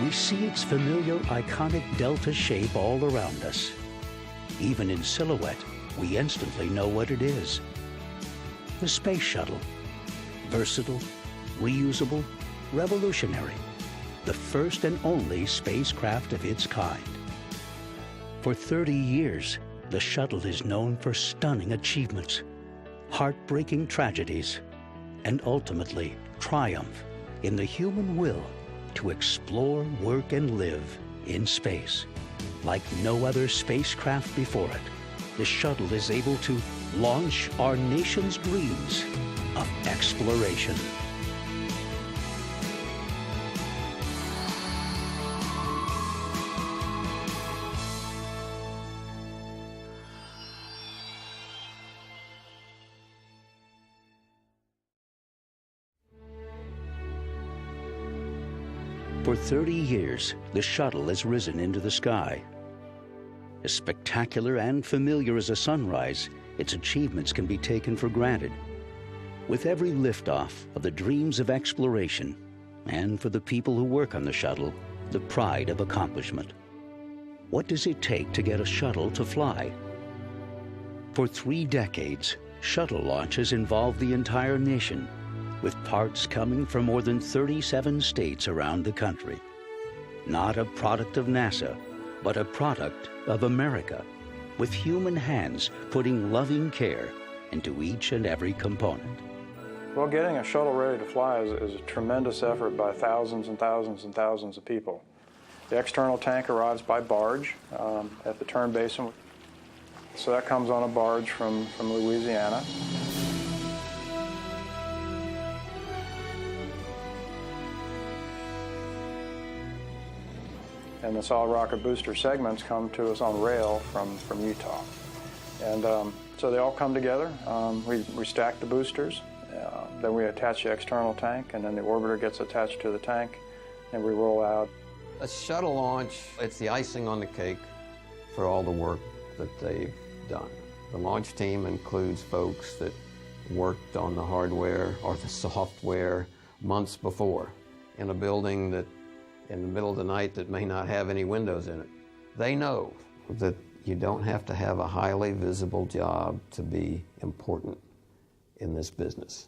we see its familiar iconic delta shape all around us. Even in silhouette, we instantly know what it is. The Space Shuttle. Versatile, reusable, revolutionary. The first and only spacecraft of its kind. For 30 years, the shuttle is known for stunning achievements, heartbreaking tragedies, and ultimately triumph in the human will to explore, work, and live in space. Like no other spacecraft before it, the shuttle is able to launch our nation's dreams of exploration. For 30 years, the shuttle has risen into the sky. As spectacular and familiar as a sunrise, its achievements can be taken for granted. With every liftoff of the dreams of exploration, and for the people who work on the shuttle, the pride of accomplishment. What does it take to get a shuttle to fly? For 3 decades, shuttle launches involved the entire nation, with parts coming from more than 37 states around the country. Not a product of NASA, but a product of America, with human hands putting loving care into each and every component. Well, getting a shuttle ready to fly is a tremendous effort by thousands and thousands and thousands of people. The external tank arrives by barge at the turn basin. So that comes on a barge from Louisiana. And the solid rocket booster segments come to us on rail from Utah. And so they all come together. We stack the boosters, then we attach the external tank, and then the orbiter gets attached to the tank, and we roll out. A shuttle launch, it's the icing on the cake for all the work that they've done. The launch team includes folks that worked on the hardware or the software months before in a building that in the middle of the night that may not have any windows in it. They know that you don't have to have a highly visible job to be important in this business.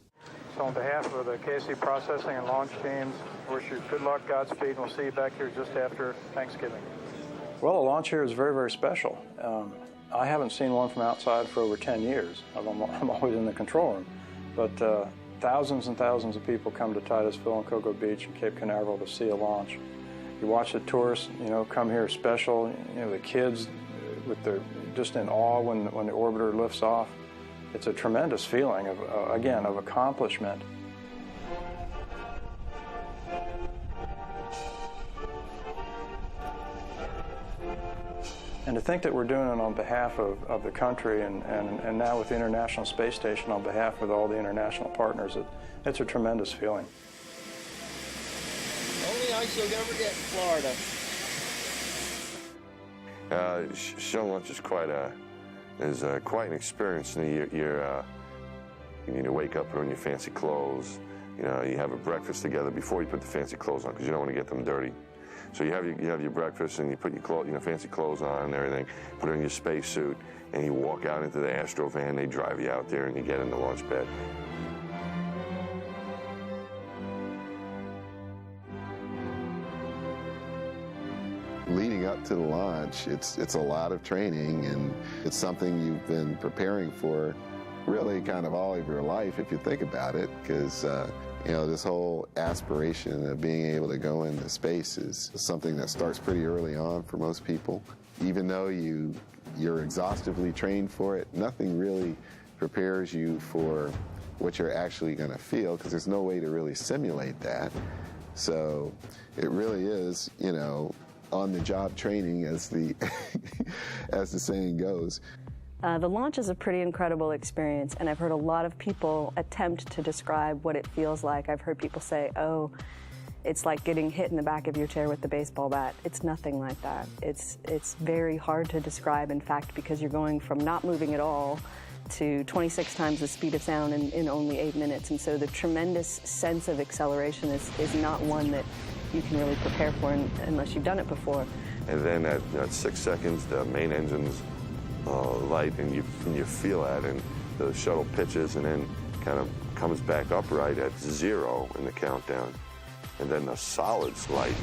So on behalf of the KC processing and launch teams, I wish you good luck, Godspeed, and we'll see you back here just after Thanksgiving. Well, the launch here is very, very special. I haven't seen one from outside for over 10 years. I'm always in the control room. But thousands and thousands of people come to Titusville and Cocoa Beach and Cape Canaveral to see a launch. You watch the tourists, come here special. The kids, just in awe when the orbiter lifts off. It's a tremendous feeling of accomplishment. And to think that we're doing it on behalf of the country and now with the International Space Station on behalf of all the international partners, it's a tremendous feeling. Only ice you'll ever get in Florida. Shuttle launch is quite an experience. You need to wake up, put on your fancy clothes. You have a breakfast together before you put the fancy clothes on because you don't want to get them dirty. So you have your breakfast and you put your fancy clothes on and everything, put on your spacesuit, and you walk out into the Astro van. They drive you out there and you get in the launch bed. Leading up to the launch, it's a lot of training, and it's something you've been preparing for really kind of all of your life if you think about it, because this whole aspiration of being able to go into space is something that starts pretty early on for most people. Even though you're exhaustively trained for it, nothing really prepares you for what you're actually going to feel, because there's no way to really simulate that. So it really is, on-the-job training, as the as the saying goes. The launch is a pretty incredible experience, and I've heard a lot of people attempt to describe what it feels like. I've heard people say, oh, it's like getting hit in the back of your chair with the baseball bat. It's nothing like that. It's very hard to describe, in fact, because you're going from not moving at all to 26 times the speed of sound in only 8 minutes. And so the tremendous sense of acceleration is not one that you can really prepare for unless you've done it before. And then at 6 seconds, the main engine's light, and you feel that, and the shuttle pitches and then kind of comes back upright at 0 in the countdown. And then the solids light.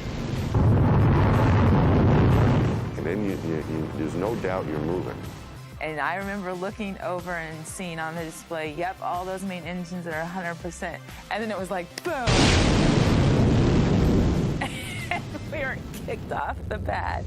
And then there's no doubt you're moving. And I remember looking over and seeing on the display, yep, all those main engines are 100%. And then it was like, boom! And we were kicked off the pad.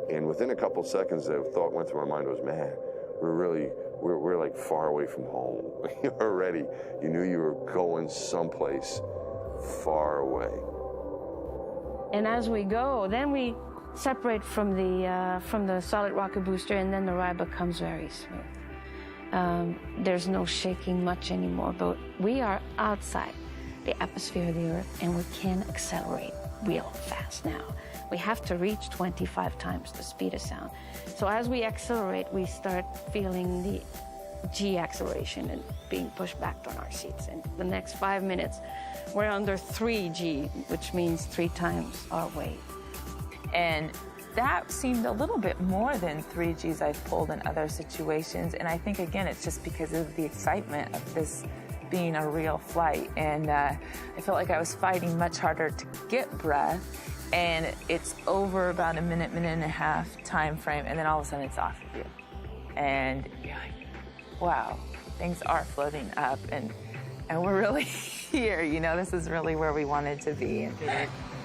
And within a couple seconds, the thought went through my mind was, man, we're like far away from home. Already, you knew you were going someplace far away. And as we go, then we separate from the solid rocket booster, and then the ride becomes very smooth. There's no shaking much anymore, but we are outside the atmosphere of the Earth, and we can accelerate real fast now. We have to reach 25 times the speed of sound. So as we accelerate, we start feeling the G acceleration and being pushed back on our seats. And the next 5 minutes, we're under 3G, which means 3 times our weight. And that seemed a little bit more than 3Gs I've pulled in other situations. And I think, again, it's just because of the excitement of this being a real flight. And I felt like I was fighting much harder to get breath. And it's over about a minute and a half time frame, and then all of a sudden it's off of you. And you're like, wow, things are floating up, and we're really here, you know, this is really where we wanted to be.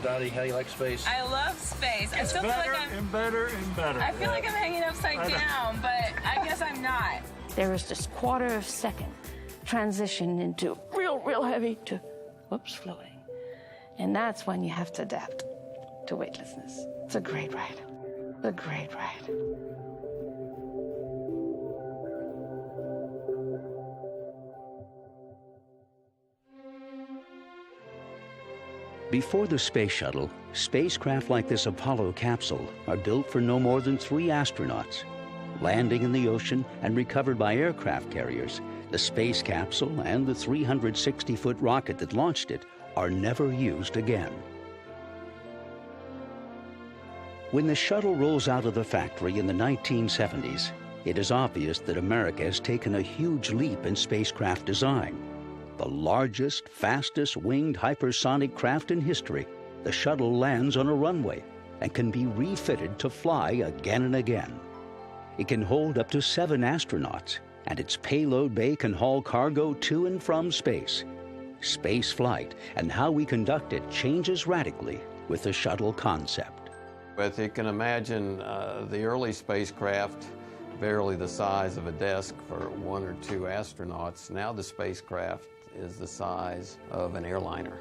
Dottie, how do you like space? I love space. I still feel like I'm better and better. I feel like I'm hanging upside down, but I guess I'm not. There was this quarter of a second transition into real heavy to, whoops, floating. And that's when you have to adapt to weightlessness. It's a great ride. A great ride. Before the space shuttle, spacecraft like this Apollo capsule are built for no more than 3 astronauts. Landing in the ocean and recovered by aircraft carriers, the space capsule and the 360-foot rocket that launched it are never used again. When the shuttle rolls out of the factory in the 1970s, it is obvious that America has taken a huge leap in spacecraft design. The largest, fastest winged hypersonic craft in history, the shuttle lands on a runway and can be refitted to fly again and again. It can hold up to 7 astronauts, and its payload bay can haul cargo to and from space. Space flight and how we conduct it changes radically with the shuttle concept. But you can imagine the early spacecraft, barely the size of a desk for 1 or 2 astronauts. Now the spacecraft is the size of an airliner,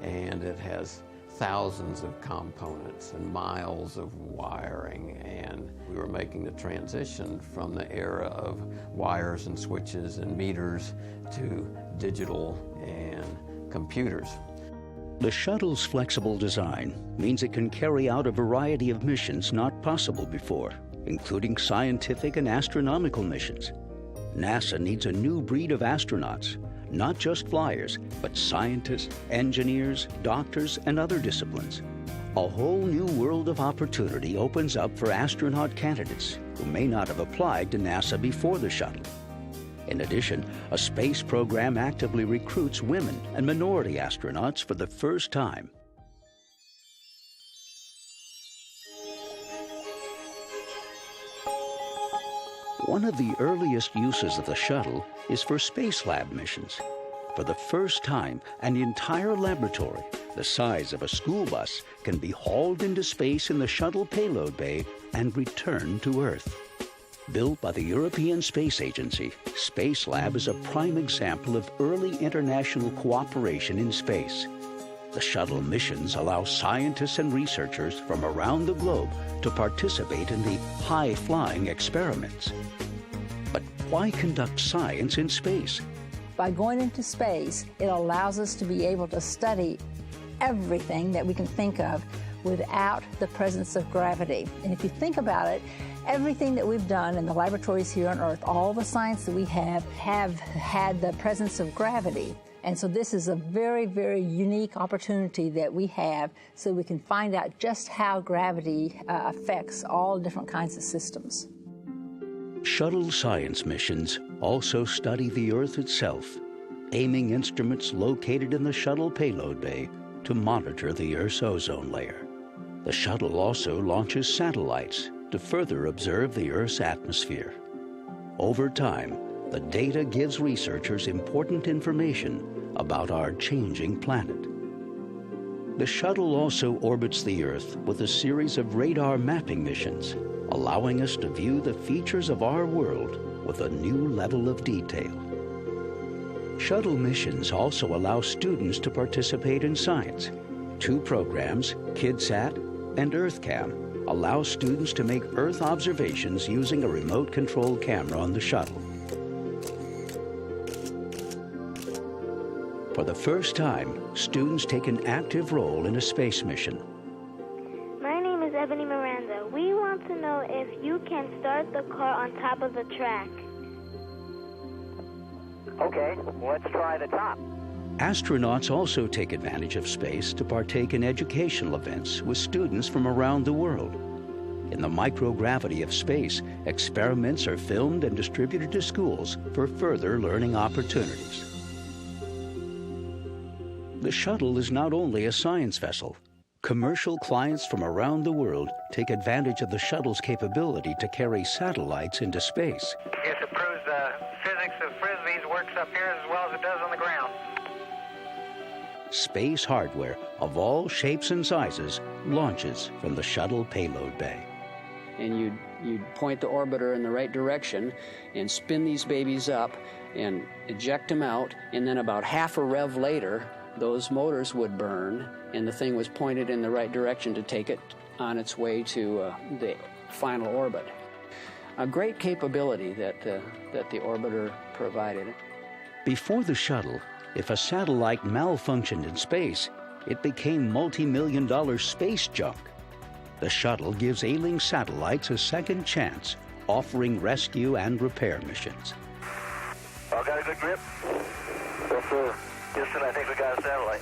and it has thousands of components and miles of wiring, and we were making the transition from the era of wires and switches and meters to digital and computers. The shuttle's flexible design means it can carry out a variety of missions not possible before, including scientific and astronomical missions. NASA needs a new breed of astronauts, not just flyers, but scientists, engineers, doctors, and other disciplines. A whole new world of opportunity opens up for astronaut candidates who may not have applied to NASA before the shuttle. In addition, a space program actively recruits women and minority astronauts for the first time. One of the earliest uses of the shuttle is for space lab missions. For the first time, an entire laboratory, the size of a school bus, can be hauled into space in the shuttle payload bay and returned to Earth. Built by the European Space Agency, Space Lab is a prime example of early international cooperation in space. The shuttle missions allow scientists and researchers from around the globe to participate in the high-flying experiments. But why conduct science in space? By going into space, it allows us to be able to study everything that we can think of without the presence of gravity. And if you think about it, everything that we've done in the laboratories here on Earth, all the science that we have had the presence of gravity. And so this is a very, very unique opportunity that we have so we can find out just how gravity affects all different kinds of systems. Shuttle science missions also study the Earth itself, aiming instruments located in the shuttle payload bay to monitor the Earth's ozone layer. The shuttle also launches satellites to further observe the Earth's atmosphere. Over time, the data gives researchers important information about our changing planet. The shuttle also orbits the Earth with a series of radar mapping missions, allowing us to view the features of our world with a new level of detail. Shuttle missions also allow students to participate in science. 2 programs, KidSat and EarthCam, allow students to make Earth observations using a remote-controlled camera on the shuttle. For the first time, students take an active role in a space mission. My name is Ebony Miranda. We want to know if you can start the car on top of the track. Okay, let's try the top. Astronauts also take advantage of space to partake in educational events with students from around the world. In the microgravity of space, experiments are filmed and distributed to schools for further learning opportunities. The shuttle is not only a science vessel. Commercial clients from around the world take advantage of the shuttle's capability to carry satellites into space. Yes, it proves the physics of frisbees works up here as well as it does on the ground. Space hardware of all shapes and sizes launches from the shuttle payload bay. And you'd point the orbiter in the right direction and spin these babies up and eject them out, and then about half a rev later, those motors would burn, and the thing was pointed in the right direction to take it on its way to the final orbit. A great capability that the orbiter provided. Before the shuttle, if a satellite malfunctioned in space, it became multi-million-dollar space junk. The shuttle gives ailing satellites a second chance, offering rescue and repair missions. All got a good grip? Yes, sir. Houston, I think we got a satellite.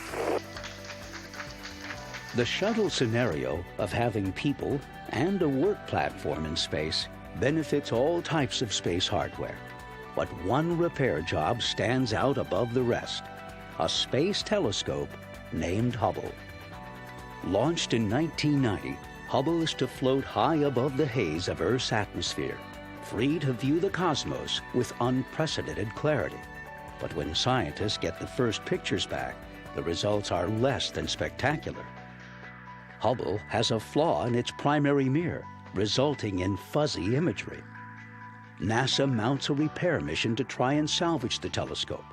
The shuttle scenario of having people and a work platform in space benefits all types of space hardware. But one repair job stands out above the rest: a space telescope named Hubble. Launched in 1990, Hubble is to float high above the haze of Earth's atmosphere, free to view the cosmos with unprecedented clarity. But when scientists get the first pictures back, the results are less than spectacular. Hubble has a flaw in its primary mirror, resulting in fuzzy imagery. NASA mounts a repair mission to try and salvage the telescope.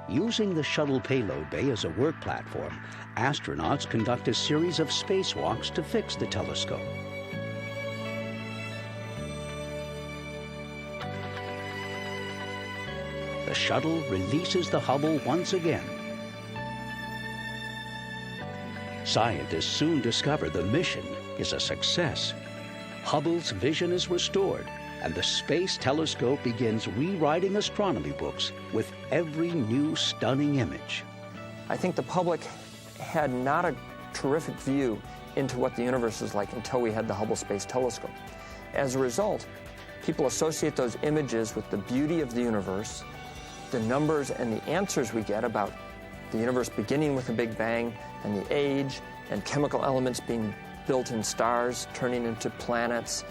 Using the shuttle payload bay as a work platform, astronauts conduct a series of spacewalks to fix the telescope. The shuttle releases the Hubble once again. Scientists soon discover the mission is a success. Hubble's vision is restored, and the space telescope begins rewriting astronomy books with every new stunning image. I think the public had not a terrific view into what the universe is like until we had the Hubble Space Telescope. As a result, People associate those images with the beauty of the universe, the numbers and the answers we get about the universe beginning with a Big Bang and the age and chemical elements being built in stars, turning into planets,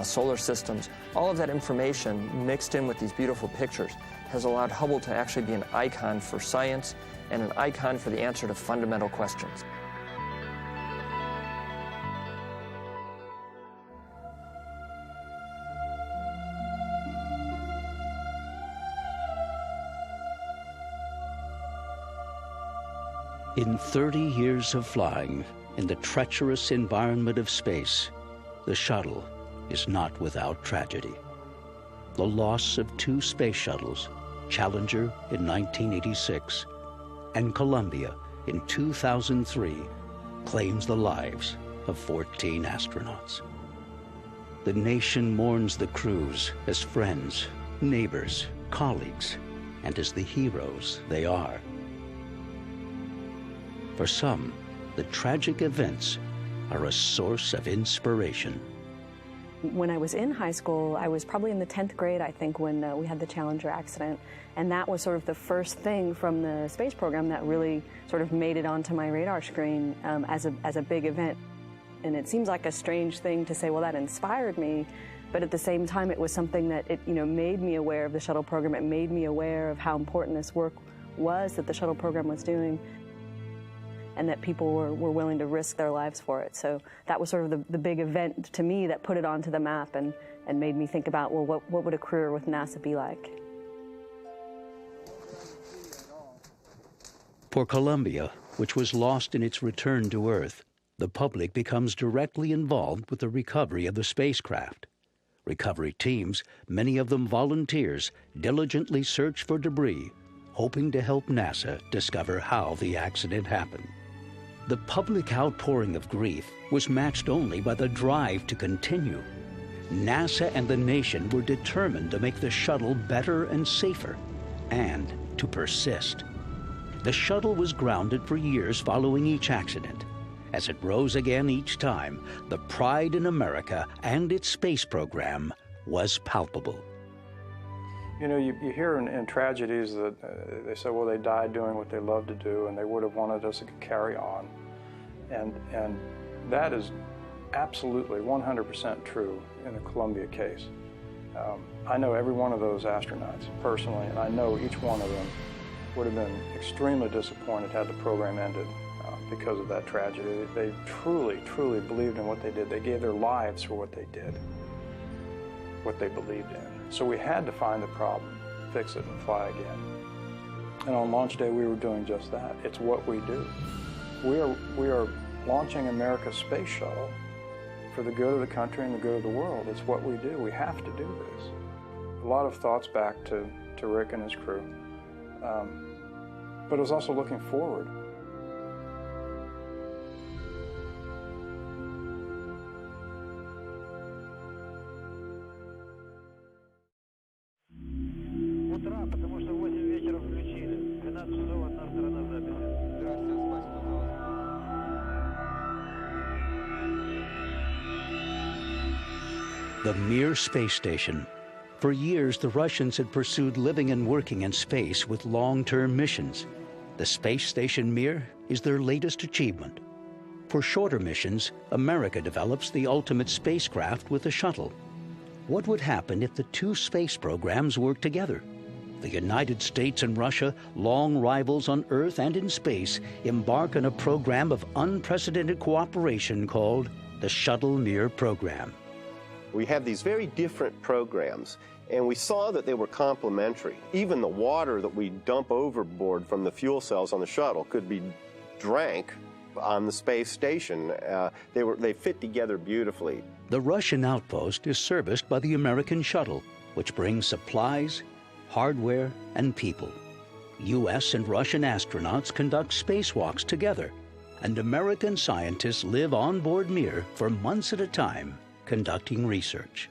solar systems. All of that information mixed in with these beautiful pictures has allowed Hubble to actually be an icon for science and an icon for the answer to fundamental questions. In 30 years of flying in the treacherous environment of space, the shuttle is not without tragedy. The loss of 2 space shuttles, Challenger in 1986 and Columbia in 2003, claims the lives of 14 astronauts. The nation mourns the crews as friends, neighbors, colleagues, and as the heroes they are. For some, the tragic events are a source of inspiration. When I was in high school, I was probably in the 10th grade, I think, when we had the Challenger accident. And that was sort of the first thing from the space program that really sort of made it onto my radar screen as a big event. And it seems like a strange thing to say, well, that inspired me. But at the same time, it was something that it made me aware of the shuttle program. It made me aware of how important this work was that the shuttle program was doing, and that people were willing to risk their lives for it. So that was sort of the big event to me that put it onto the map and made me think about, well, what would a career with NASA be like? For Columbia, which was lost in its return to Earth, the public becomes directly involved with the recovery of the spacecraft. Recovery teams, many of them volunteers, diligently search for debris, hoping to help NASA discover how the accident happened. The public outpouring of grief was matched only by the drive to continue. NASA and the nation were determined to make the shuttle better and safer, and to persist. The shuttle was grounded for years following each accident. As it rose again each time, the pride in America and its space program was palpable. You know, you hear in tragedies that they say, well, they died doing what they loved to do, and they would have wanted us to carry on. And that is absolutely 100% true in the Columbia case. I know every one of those astronauts personally, and I know each one of them would have been extremely disappointed had the program ended because of that tragedy. They truly, truly believed in what they did. They gave their lives for what they did, what they believed in. So we had to find the problem, fix it, and fly again. And on launch day, we were doing just that. It's what we do. We are launching America's space shuttle for the good of the country and the good of the world. It's what we do. We have to do this. A lot of thoughts back to Rick and his crew. But it was also looking forward. The Mir space station. For years, the Russians had pursued living and working in space with long-term missions. The space station Mir is their latest achievement. For shorter missions, America develops the ultimate spacecraft with a shuttle. What would happen if the 2 space programs worked together? The United States and Russia, long rivals on Earth and in space, embark on a program of unprecedented cooperation called the Shuttle Mir program. We have these very different programs, and we saw that they were complementary. Even the water that we dump overboard from the fuel cells on the shuttle could be drank on the space station. They fit together beautifully. The Russian outpost is serviced by the American shuttle, which brings supplies, hardware, and people. U.S. and Russian astronauts conduct spacewalks together, and American scientists live on board Mir for months at a time, conducting research.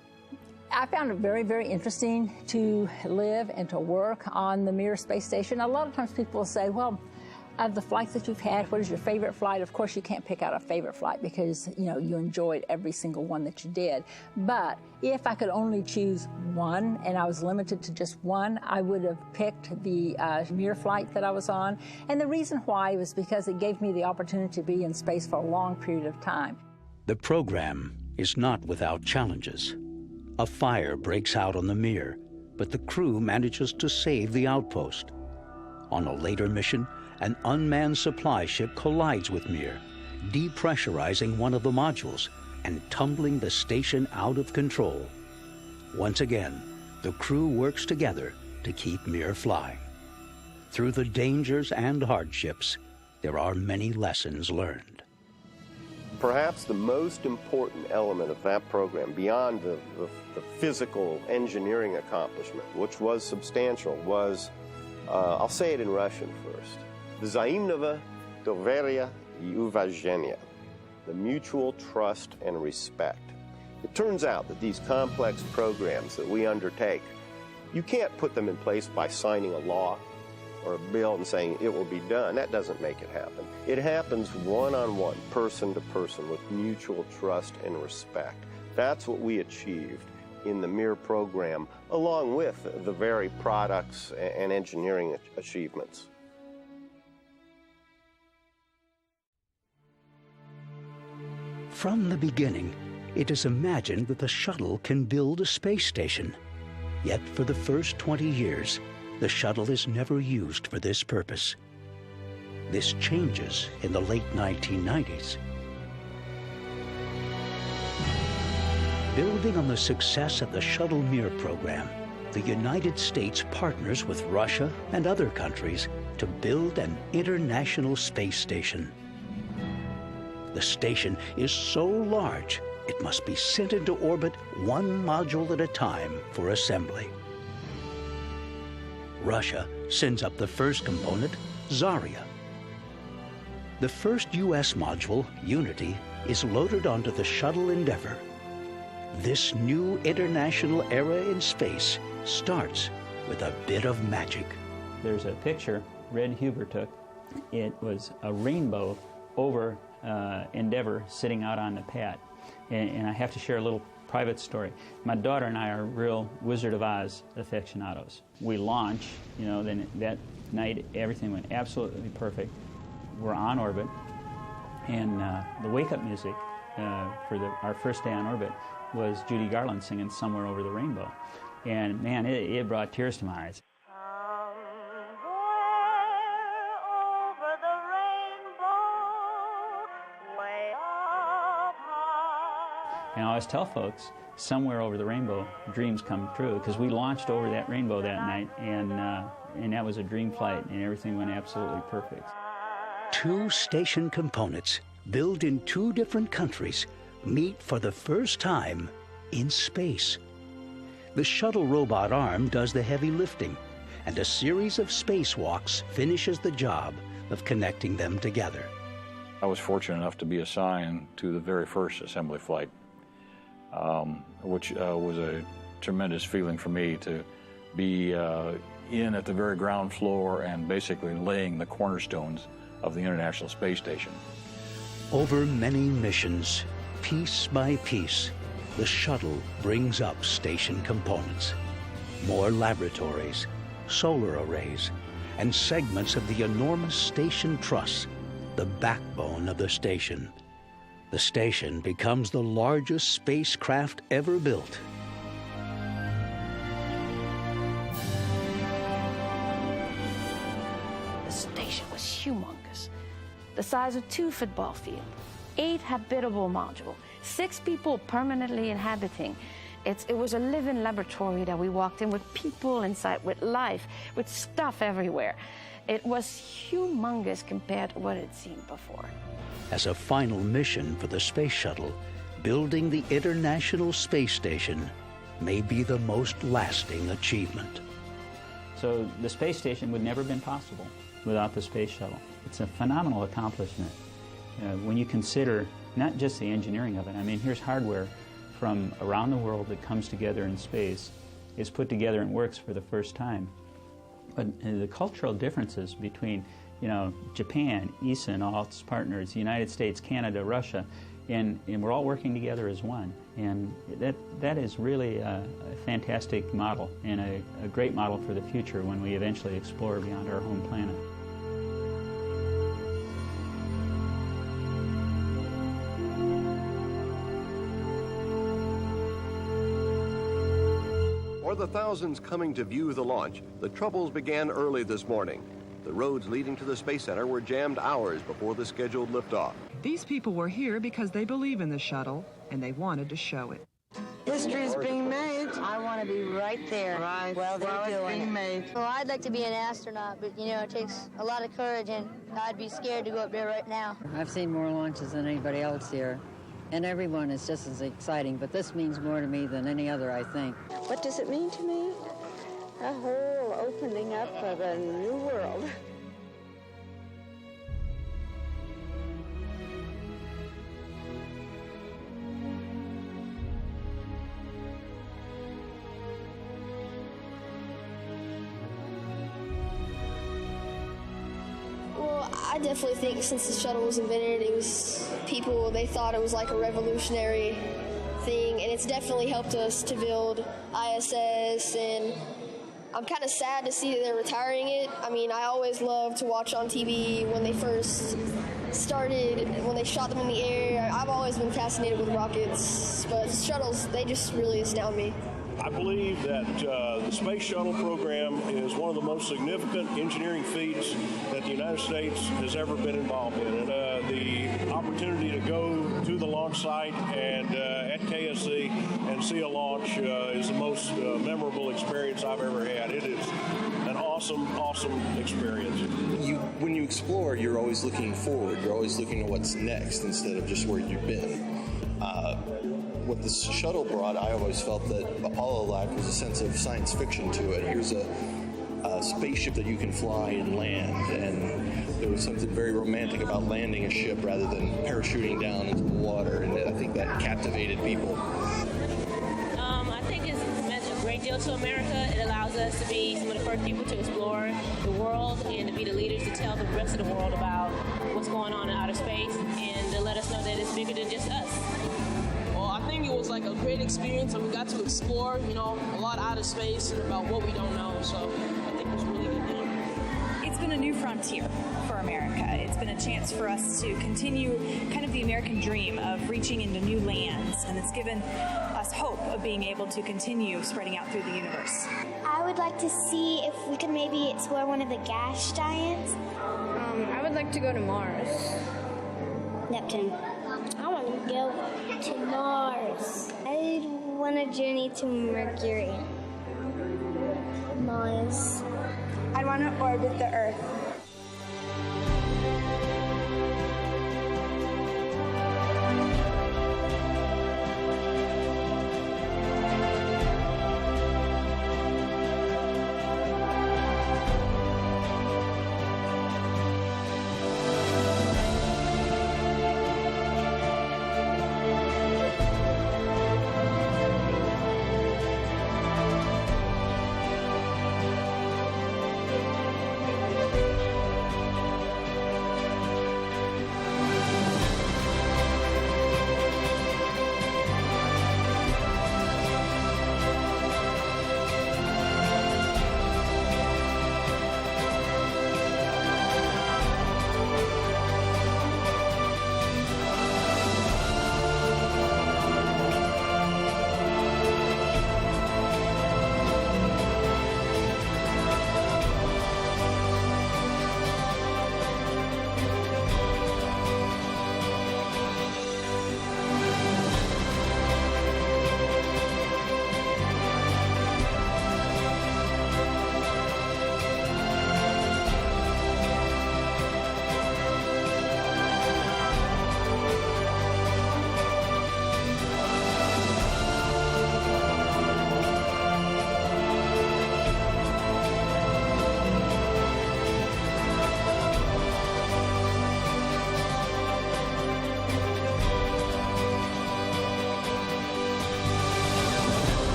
I found it very, very interesting to live and to work on the Mir space station. A lot of times people will say, well, Of the flights that you've had, what is your favorite flight? Of course, you can't pick out a favorite flight because, you know, you enjoyed every single one that you did. But if I could only choose one and I was limited to just one, I would have picked the Mir flight that I was on. And the reason why was because it gave me the opportunity to be in space for a long period of time. The program is not without challenges. A fire breaks out on the Mir, but the crew manages to save the outpost. On a later mission, an unmanned supply ship collides with Mir, depressurizing one of the modules and tumbling the station out of control. Once again, the crew works together to keep Mir flying. Through the dangers and hardships, there are many lessons learned. Perhaps the most important element of that program, beyond the physical engineering accomplishment, which was substantial, was, I'll say it in Russian first, Взаимного доверия и уважения, the mutual trust and respect. It turns out that these complex programs that we undertake, you can't put them in place by signing a law or a bill and saying it will be done. That doesn't make it happen. It happens one-on-one, person to person, with mutual trust and respect. That's what we achieved in the Mir program, along with the very products and engineering achievements. From the beginning, it is imagined that the shuttle can build a space station. Yet for the first 20 years, the shuttle is never used for this purpose. This changes in the late 1990s. Building on the success of the Shuttle Mir program, the United States partners with Russia and other countries to build an international space station. The station is so large, it must be sent into orbit one module at a time for assembly. Russia sends up the first component, Zarya. The first U.S. module, Unity, is loaded onto the shuttle Endeavour. This new international era in space starts with a bit of magic. There's a picture Red Huber took. It was a rainbow over Endeavour sitting out on the pad. And I have to share a little private story. My daughter and I are real Wizard of Oz aficionados. We launch, you know, then that night everything went absolutely perfect. We're on orbit, and the wake-up music for our first day on orbit was Judy Garland singing Somewhere Over the Rainbow. And man, it brought tears to my eyes. And I always tell folks, somewhere over the rainbow, dreams come true, because we launched over that rainbow that night, and that was a dream flight, and everything went absolutely perfect. Two station components, built in two different countries, meet for the first time in space. The shuttle robot arm does the heavy lifting, and a series of spacewalks finishes the job of connecting them together. I was fortunate enough to be assigned to the very first assembly flight, which was a tremendous feeling for me to be in at the very ground floor and basically laying the cornerstones of the International Space Station. Over many missions, piece by piece, the shuttle brings up station components. More laboratories, solar arrays, and segments of the enormous station truss, the backbone of the station. The station becomes the largest spacecraft ever built. The station was humongous, the size of 2 football fields, 8 habitable modules, 6 people permanently inhabiting. It was a living laboratory that we walked in, with people inside, with life, with stuff everywhere. It was humongous compared to what I'd seen before. As a final mission for the space shuttle, building the International Space Station may be the most lasting achievement. So the space station would never have been possible without the space shuttle. It's a phenomenal accomplishment when you consider not just the engineering of it. I mean, here's hardware from around the world that comes together in space, is put together and works for the first time. But the cultural differences between, Japan, ESA and all its partners, the United States, Canada, Russia, and we're all working together as one. And that is really a fantastic model and a great model for the future when we eventually explore beyond our home planet. For the thousands coming to view the launch, the troubles began early this morning. The roads leading to the Space Center were jammed hours before the scheduled liftoff. These people were here because they believe in the shuttle, and they wanted to show it. History's being made. I want to be right there. Right. Well, it's being made. Well, I'd like to be an astronaut, but it takes a lot of courage, and I'd be scared to go up there right now. I've seen more launches than anybody else here, and everyone is just as exciting, but this means more to me than any other, I think. What does it mean to me? A whole opening up of a new world. I definitely think since the shuttle was invented, they thought it was like a revolutionary thing, and it's definitely helped us to build ISS, and I'm kind of sad to see that they're retiring it. I mean, I always loved to watch on TV when they first started, when they shot them in the air. I've always been fascinated with rockets, but shuttles, they just really astound me. I believe that the Space Shuttle program is one of the most significant engineering feats that the United States has ever been involved in. And the opportunity to go to the launch site and at KSC and see a launch is the most memorable experience I've ever had. It is an awesome, awesome experience. When you explore, you're always looking forward. You're always looking at what's next instead of just where you've been. What the shuttle brought, I always felt that Apollo lacked was a sense of science fiction to it. Here's a spaceship that you can fly and land, and there was something very romantic about landing a ship rather than parachuting down into the water, and I think that captivated people. I think it's meant a great deal to America. It allows us to be some of the first people to explore the world and to be the leaders to tell the rest of the world about what's going on in outer space and to let us know that it's bigger than just us. I think it was like a great experience, and we got to explore, a lot out of space and about what we don't know. So I think it was really good. It's been a new frontier for America. It's been a chance for us to continue kind of the American dream of reaching into new lands, and it's given us hope of being able to continue spreading out through the universe. I would like to see if we could maybe explore one of the gas giants. I would like to go to Mars. Neptune. I want to go to Mars. I want to journey to Mercury. Mars. I want to orbit the Earth.